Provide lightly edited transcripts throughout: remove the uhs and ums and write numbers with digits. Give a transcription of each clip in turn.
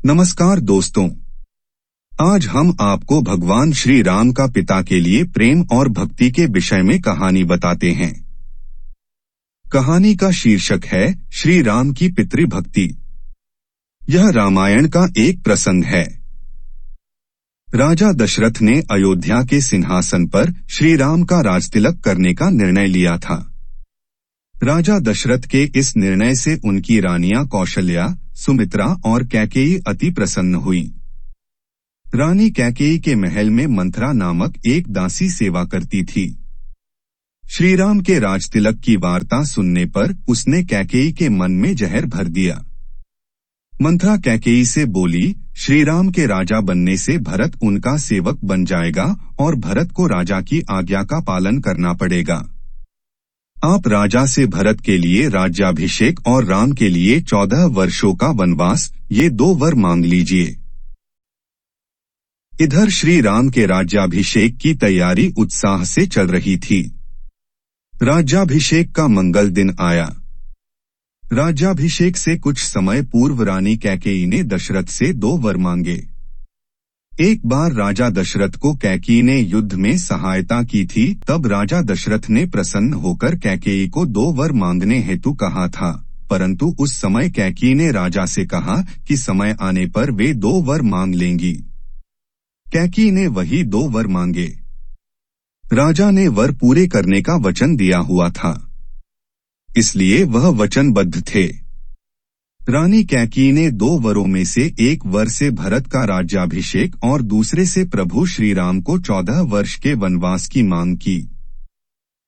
नमस्कार दोस्तों, आज हम आपको भगवान श्री राम का पिता के लिए प्रेम और भक्ति के विषय में कहानी बताते हैं। कहानी का शीर्षक है श्री राम की पितृभक्ति। यह रामायण का एक प्रसंग है। राजा दशरथ ने अयोध्या के सिंहासन पर श्री राम का राजतिलक करने का निर्णय लिया था। राजा दशरथ के इस निर्णय से उनकी रानियां कौशल्या, सुमित्रा और कैकेयी अति प्रसन्न हुई। रानी कैकेयी के महल में मंथरा नामक एक दासी सेवा करती थी। श्री राम के राजतिलक की वार्ता सुनने पर उसने कैकेयी के मन में जहर भर दिया। मंथरा कैकेयी से बोली, श्री राम के राजा बनने से भरत उनका सेवक बन जाएगा और भरत को राजा की आज्ञा का पालन करना पड़ेगा। आप राजा से भरत के लिए राज्याभिषेक और राम के लिए 14 वर्षों का वनवास, ये 2 वर मांग लीजिए। इधर श्री राम के राज्याभिषेक की तैयारी उत्साह से चल रही थी। राज्याभिषेक का मंगल दिन आया। राज्याभिषेक से कुछ समय पूर्व रानी कैकेयी ने दशरथ से 2 वर मांगे। एक बार राजा दशरथ को कैकेयी ने युद्ध में सहायता की थी, तब राजा दशरथ ने प्रसन्न होकर कैकेयी को 2 वर मांगने हेतु कहा था, परंतु उस समय कैकेयी ने राजा से कहा कि समय आने पर वे 2 वर मांग लेंगी। कैकेयी ने वही 2 वर मांगे। राजा ने वर पूरे करने का वचन दिया हुआ था, इसलिए वह वचनबद्ध थे। रानी कैकेयी ने 2 वरों में से एक वर से भरत का राज्याभिषेक और दूसरे से प्रभु श्री राम को 14 वर्ष के वनवास की मांग की।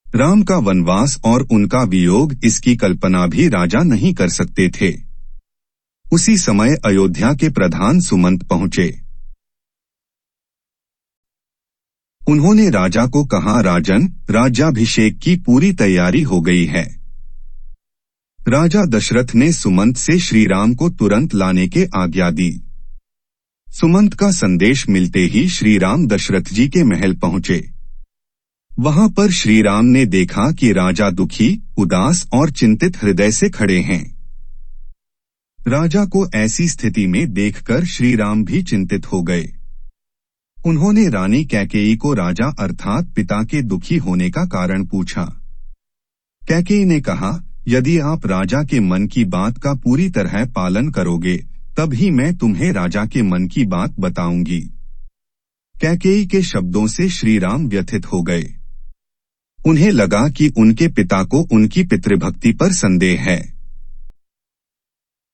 राम का वनवास और उनका वियोग, इसकी कल्पना भी राजा नहीं कर सकते थे। उसी समय अयोध्या के प्रधान सुमंत पहुंचे। उन्होंने राजा को कहा, राजन, राज्याभिषेक की पूरी तैयारी हो गई है। राजा दशरथ ने सुमंत से श्री राम को तुरंत लाने के आज्ञा दी। सुमंत का संदेश मिलते ही श्री राम दशरथ जी के महल पहुंचे। वहां पर श्री राम ने देखा कि राजा दुखी, उदास और चिंतित हृदय से खड़े हैं। राजा को ऐसी स्थिति में देखकर श्री राम भी चिंतित हो गए। उन्होंने रानी कैकेयी को राजा अर्थात पिता के दुखी होने का कारण पूछा। कैकेयी ने कहा, यदि आप राजा के मन की बात का पूरी तरह पालन करोगे, तब ही मैं तुम्हें राजा के मन की बात बताऊंगी। कैकेयी के शब्दों से श्री राम व्यथित हो गए। उन्हें लगा कि उनके पिता को उनकी पितृभक्ति पर संदेह है।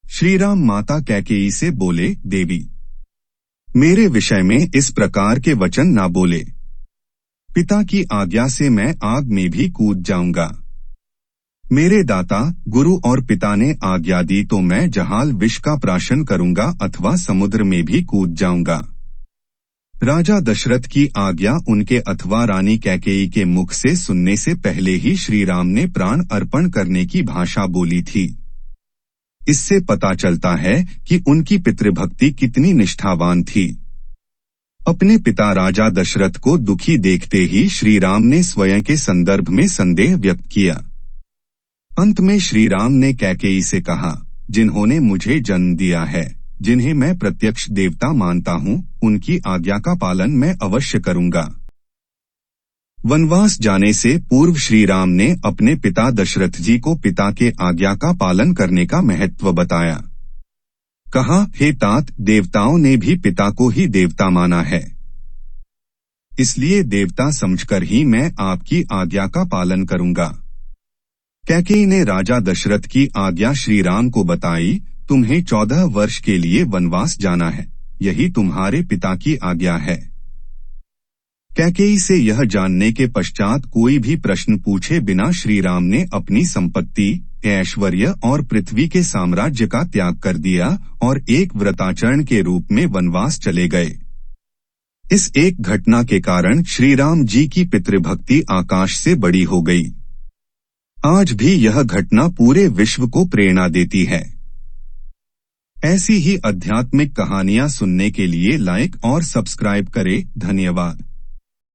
श्री राम माता कैकेयी से बोले, देवी, मेरे विषय में इस प्रकार के वचन ना बोले। पिता की आज्ञा से मैं आग में भी कूद जाऊंगा। मेरे दाता, गुरु और पिता ने आज्ञा दी तो मैं जहाल विष का प्राशन करूंगा अथवा समुद्र में भी कूद जाऊंगा। राजा दशरथ की आज्ञा उनके अथवा रानी कैकेयी के मुख से सुनने से पहले ही श्री राम ने प्राण अर्पण करने की भाषा बोली थी। इससे पता चलता है कि उनकी पितृभक्ति कितनी निष्ठावान थी। अपने पिता राजा दशरथ को दुखी देखते ही श्री राम ने स्वयं के संदर्भ में संदेह व्यक्त किया। अंत में श्री राम ने कैकेयी से कहा, जिन्होंने मुझे जन्म दिया है, जिन्हें मैं प्रत्यक्ष देवता मानता हूँ, उनकी आज्ञा का पालन मैं अवश्य करूंगा। वनवास जाने से पूर्व श्री राम ने अपने पिता दशरथ जी को पिता के आज्ञा का पालन करने का महत्व बताया। कहा, हे तात, देवताओं ने भी पिता को ही देवता माना है, इसलिए देवता समझकर ही मैं आपकी आज्ञा का पालन करूंगा। कैकेयी ने राजा दशरथ की आज्ञा श्री राम को बताई। तुम्हें 14 वर्ष के लिए वनवास जाना है, यही तुम्हारे पिता की आज्ञा है। कैकेयी से यह जानने के पश्चात कोई भी प्रश्न पूछे बिना श्री राम ने अपनी संपत्ति, ऐश्वर्य और पृथ्वी के साम्राज्य का त्याग कर दिया और एक व्रताचरण के रूप में वनवास चले गए। इस एक घटना के कारण श्री राम जी की पितृभक्ति आकाश से बड़ी हो गई। आज भी यह घटना पूरे विश्व को प्रेरणा देती है। ऐसी ही आध्यात्मिक कहानियां सुनने के लिए लाइक और सब्सक्राइब करें। धन्यवाद।